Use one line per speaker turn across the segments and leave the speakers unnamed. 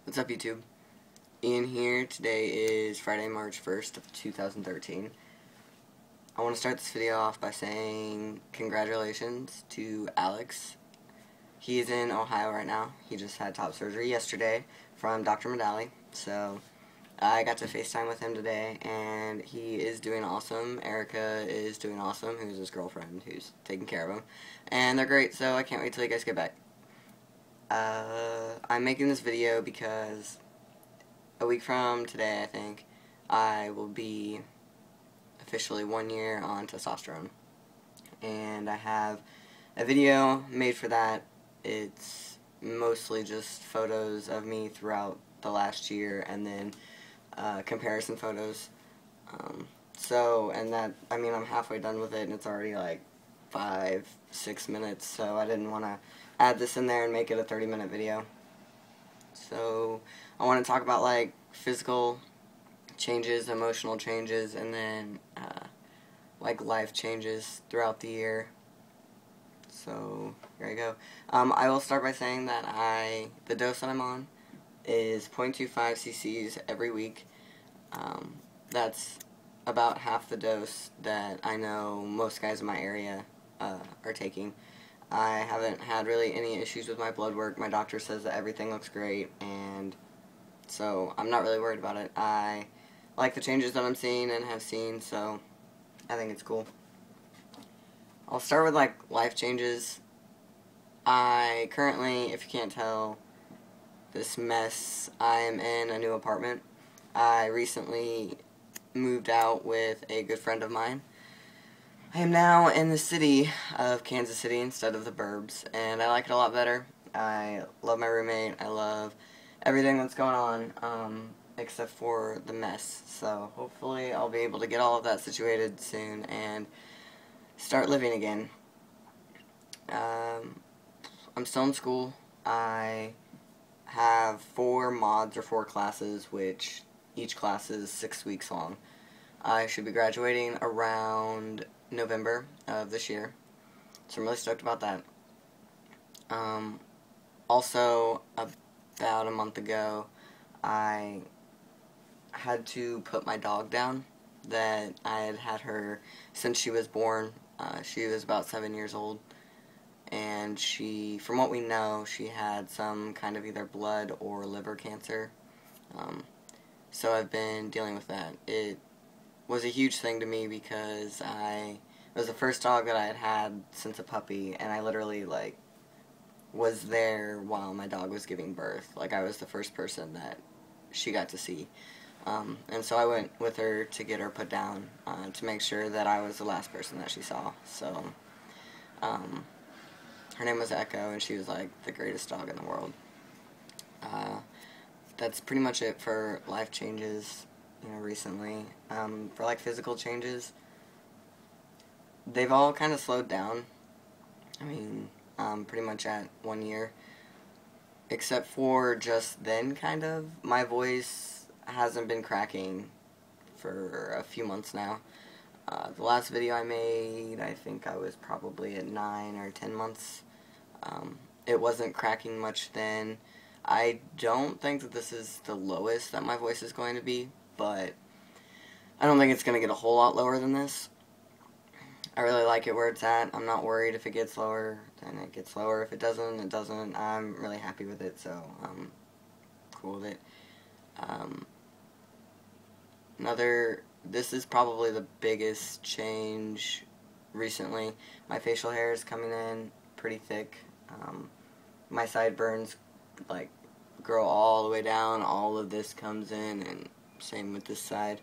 What's up, YouTube? Ian here. Today is Friday, March 1st of 2013. I want to start this video off by saying congratulations to Alex. He is in Ohio right now. He just had top surgery yesterday from Dr. Medali. So I got to FaceTime with him today, and he is doing awesome. Erica is doing awesome, who's his girlfriend, who's taking care of him. And they're great, so I can't wait till you guys get back. I'm making this video because a week from today, I think, I will be officially 1 year on testosterone. And I have a video made for that. It's mostly just photos of me throughout the last year and then comparison photos. I'm halfway done with it and it's already like 5-6 minutes, so I didn't want to add this in there and make it a 30-minute video. So I want to talk about like physical changes, emotional changes, and then like life changes throughout the year. So here I go. I will start by saying that the dose that I'm on is 0.25 cc's every week. That's about half the dose that I know most guys in my area are taking. I haven't had really any issues with my blood work. My doctor says that everything looks great, and so I'm not really worried about it. I like the changes that I'm seeing and have seen, so I think it's cool. I'll start with like life changes. I currently, if you can't tell this mess, I am in a new apartment. I recently moved out with a good friend of mine. I am now in the city of Kansas City instead of the burbs, and I like it a lot better. I love my roommate. I love everything that's going on, except for the mess. So hopefully I'll be able to get all of that situated soon and start living again. I'm still in school. I have 4 mods or 4 classes, which each class is 6 weeks long. I should be graduating around November of this year, so I'm really stoked about that. Also, about a month ago, I had to put my dog down that I had had her since she was born. She was about 7 years old, and from what we know, she had some kind of either blood or liver cancer. So I've been dealing with that. It was a huge thing to me because it was the first dog that I had had since a puppy, and I literally like was there while my dog was giving birth. Like, I was the first person that she got to see. And so I went with her to get her put down to make sure that I was the last person that she saw. So her name was Echo, and she was like the greatest dog in the world. That's pretty much it for life changes, recently. For like physical changes, they've all kind of slowed down. I mean, pretty much at 1 year, except for just then, kind of. My voice hasn't been cracking for a few months now. The last video I made, I think I was probably at 9 or 10 months. It wasn't cracking much then. I don't think that this is the lowest that my voice is going to be, but I don't think it's going to get a whole lot lower than this. I really like it where it's at. I'm not worried if it gets lower, then it gets lower. If it doesn't, it doesn't. I'm really happy with it, so I'm cool with it. This is probably the biggest change recently. My facial hair is coming in pretty thick. My sideburns like grow all the way down. All of this comes in, and same with this side.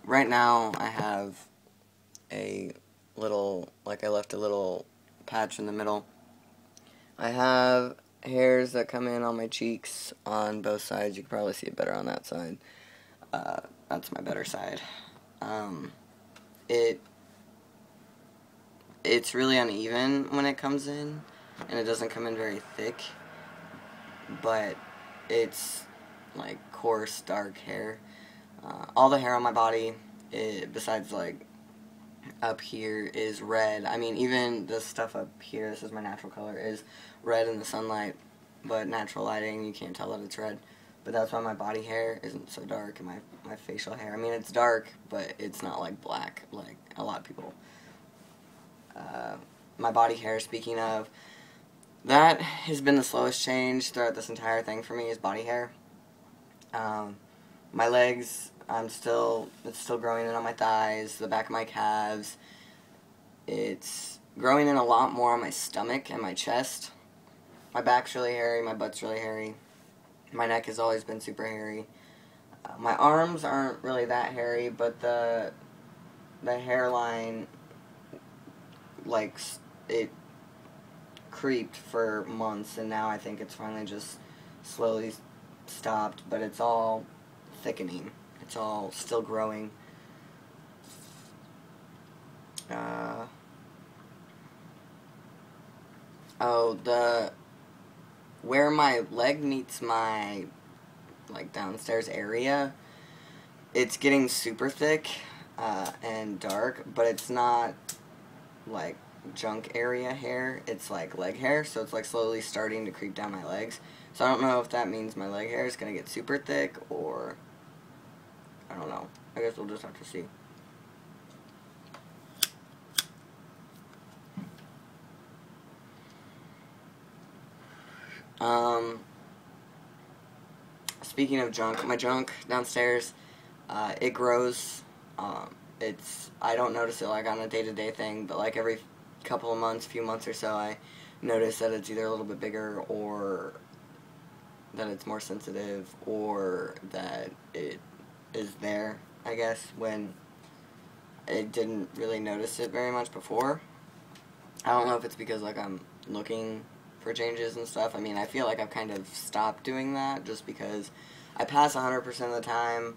Right now I have a little, I left a little patch in the middle. I have hairs that come in on my cheeks on both sides. You can probably see it better on that side. That's my better side. It's really uneven when it comes in, and it doesn't come in very thick, but it's like coarse, dark hair. All the hair on my body, besides like up here is red. I mean, even the stuff up here, this is my natural color, is red in the sunlight, but natural lighting, you can't tell that it's red. But that's why my body hair isn't so dark, and my facial hair, I mean, it's dark, but it's not like black, like a lot of people. My body hair, speaking of, that has been the slowest change throughout this entire thing for me, is body hair. My legs, it's still growing in on my thighs, the back of my calves. It's growing in a lot more on my stomach and my chest. My back's really hairy, my butt's really hairy. My neck has always been super hairy. My arms aren't really that hairy, but the hairline, like, it creeped for months, and now I think it's finally just slowly stopped, but it's all thickening. It's all still growing. Where my leg meets my, like, downstairs area, it's getting super thick and dark, but it's not like junk area hair, it's like leg hair, so it's like slowly starting to creep down my legs. So I don't know if that means my leg hair is going to get super thick, or I don't know. I guess we'll just have to see. Speaking of junk, my junk downstairs, it grows. I don't notice it like on a day-to-day thing, but like every couple of months, few months or so, I notice that it's either a little bit bigger, or that it's more sensitive, or that it is there, I guess, when I didn't really notice it very much before. I don't know if it's because, like, I'm looking for changes and stuff. I mean, I feel like I've kind of stopped doing that just because I pass 100% of the time,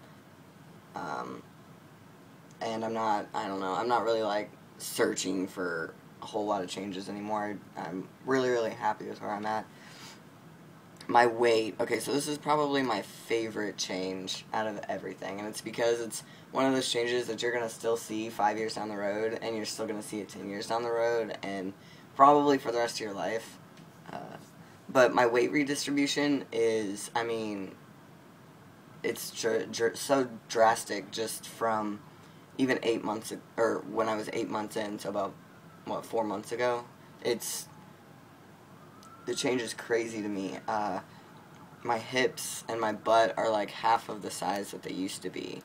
and I'm not really, like, searching for a whole lot of changes anymore. I'm really, really happy with where I'm at. My weight, okay, so this is probably my favorite change out of everything, and it's because it's one of those changes that you're going to still see 5 years down the road, and you're still going to see it 10 years down the road, and probably for the rest of your life. But my weight redistribution is, I mean, it's so drastic just from even 8 months, or when I was 8 months in, so about, 4 months ago. The change is crazy to me. My hips and my butt are like half of the size that they used to be.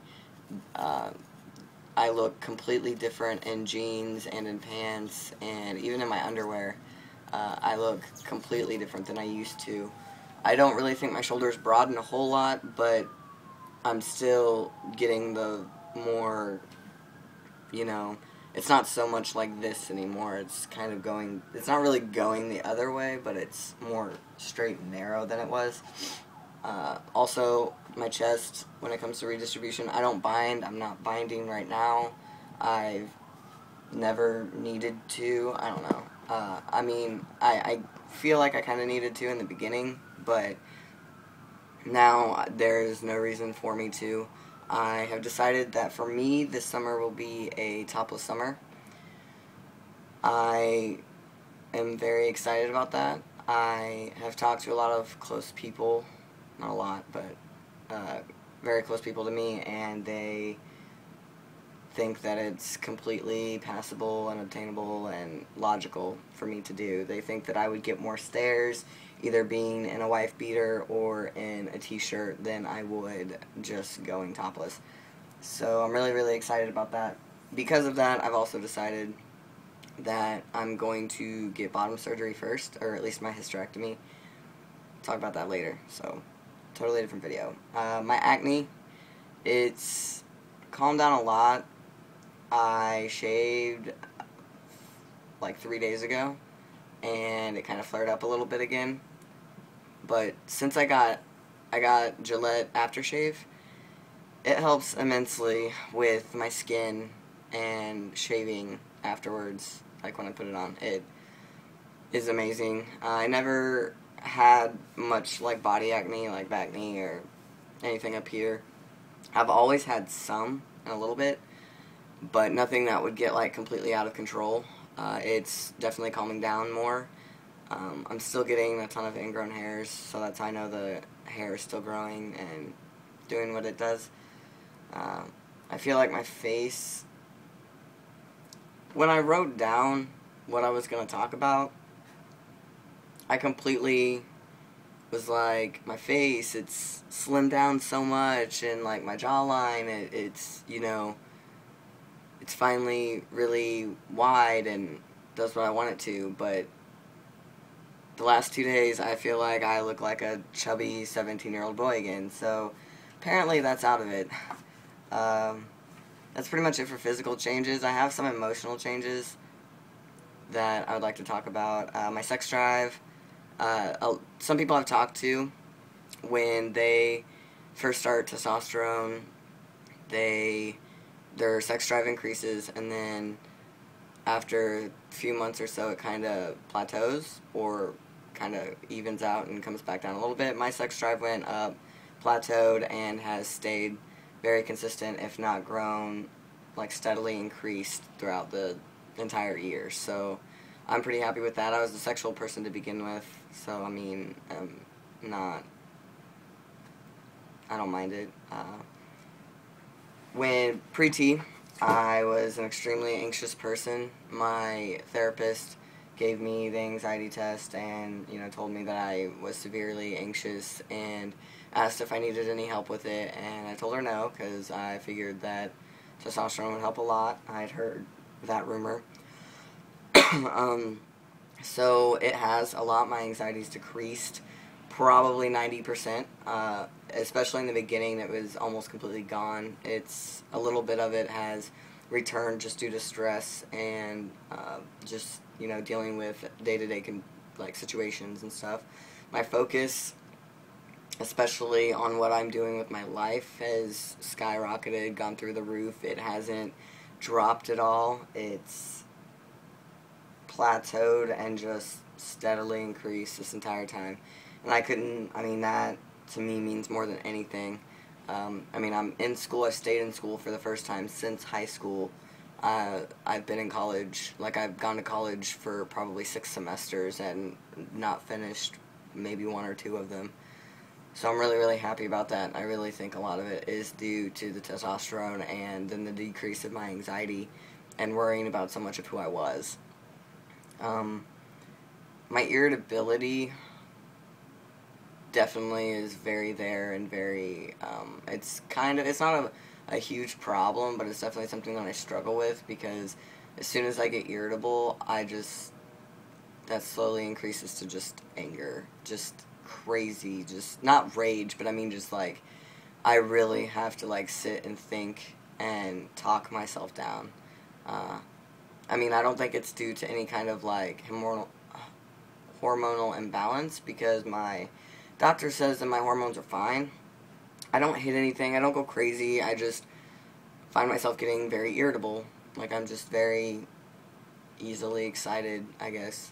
I look completely different in jeans and in pants, and even in my underwear. I look completely different than I used to. I don't really think my shoulders broaden a whole lot, but I'm still getting the more, it's not so much like this anymore. It's kind of going, it's not really going the other way, but it's more straight and narrow than it was. Also, my chest, when it comes to redistribution, I don't bind. I'm not binding right now. I've never needed to. I don't know. I mean, I feel like I kind of needed to in the beginning, but now there's no reason for me to. I have decided that for me, this summer will be a topless summer. I am very excited about that. I have talked to a lot of close people, not a lot, but very close people to me, and they think that it's completely passable and obtainable and logical for me to do. They think that I would get more stares either being in a wife beater or in a t-shirt than I would just going topless. So I'm really, really excited about that. Because of that, I've also decided that I'm going to get bottom surgery first, or at least my hysterectomy. Talk about that later, so totally different video. My acne, it's calmed down a lot. I shaved like 3 days ago, and it kind of flared up a little bit again. But since I got Gillette aftershave, it helps immensely with my skin and shaving afterwards, like when I put it on. It is amazing. I never had much like body acne, like back knee or anything up here. I've always had some, and a little bit, but nothing that would get like completely out of control. It's definitely calming down more. I'm still getting a ton of ingrown hairs, so that's how I know the hair is still growing and doing what it does. I feel like my face, when I wrote down what I was going to talk about, I completely was like, my face, it's slimmed down so much, and like my jawline, it's, you know, it's finally really wide and does what I want it to, but the last 2 days I feel like I look like a chubby 17-year-old boy again, so apparently that's out of it. That's pretty much it for physical changes. I have some emotional changes that I would like to talk about. My sex drive. Some people I've talked to, when they first start testosterone, their sex drive increases, and then after a few months or so, it kind of plateaus or kind of evens out and comes back down a little bit. My sex drive went up, plateaued, and has stayed very consistent, if not grown, like steadily increased throughout the entire year. So I'm pretty happy with that. I was a sexual person to begin with, so I mean, I don't mind it. When pre-T, I was an extremely anxious person. My therapist gave me the anxiety test and, you know, told me that I was severely anxious and asked if I needed any help with it, and I told her no, because I figured that testosterone would help a lot. I'd heard that rumor. So it has a lot. My anxiety's decreased probably 90%. Especially in the beginning, it was almost completely gone. It's a little bit of it has returned just due to stress and just, you know, dealing with day-to-day like situations and stuff. My focus, especially on what I'm doing with my life, has skyrocketed, gone through the roof. It hasn't dropped at all. It's plateaued and just steadily increased this entire time. And that to me means more than anything. I'm in school. I stayed in school for the first time since high school. I've been in college, like I've gone to college for probably 6 semesters and not finished maybe 1 or 2 of them. So I'm really, really happy about that. I really think a lot of it is due to the testosterone and then the decrease of my anxiety and worrying about so much of who I was. My irritability definitely is very there and very, it's not a huge problem, but it's definitely something that I struggle with, because as soon as I get irritable, that slowly increases to just anger, just crazy, just not rage, but I mean just like, I really have to like sit and think and talk myself down. I don't think it's due to any kind of like hormonal imbalance, because my doctor says that my hormones are fine. I don't hit anything, I don't go crazy, I just find myself getting very irritable. Like, I'm just very easily excited, I guess.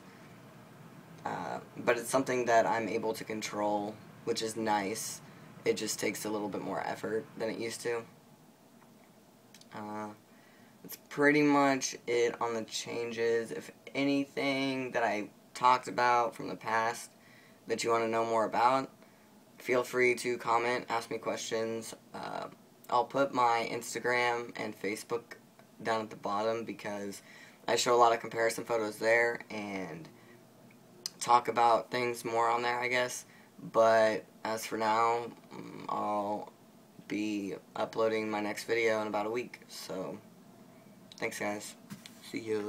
But it's something that I'm able to control, which is nice. It just takes a little bit more effort than it used to. That's pretty much it on the changes. If anything that I talked about from the past that you want to know more about, feel free to comment, ask me questions. I'll put my Instagram and Facebook down at the bottom, because I show a lot of comparison photos there and talk about things more on there, I guess. But as for now, I'll be uploading my next video in about a week. So, thanks guys. See ya.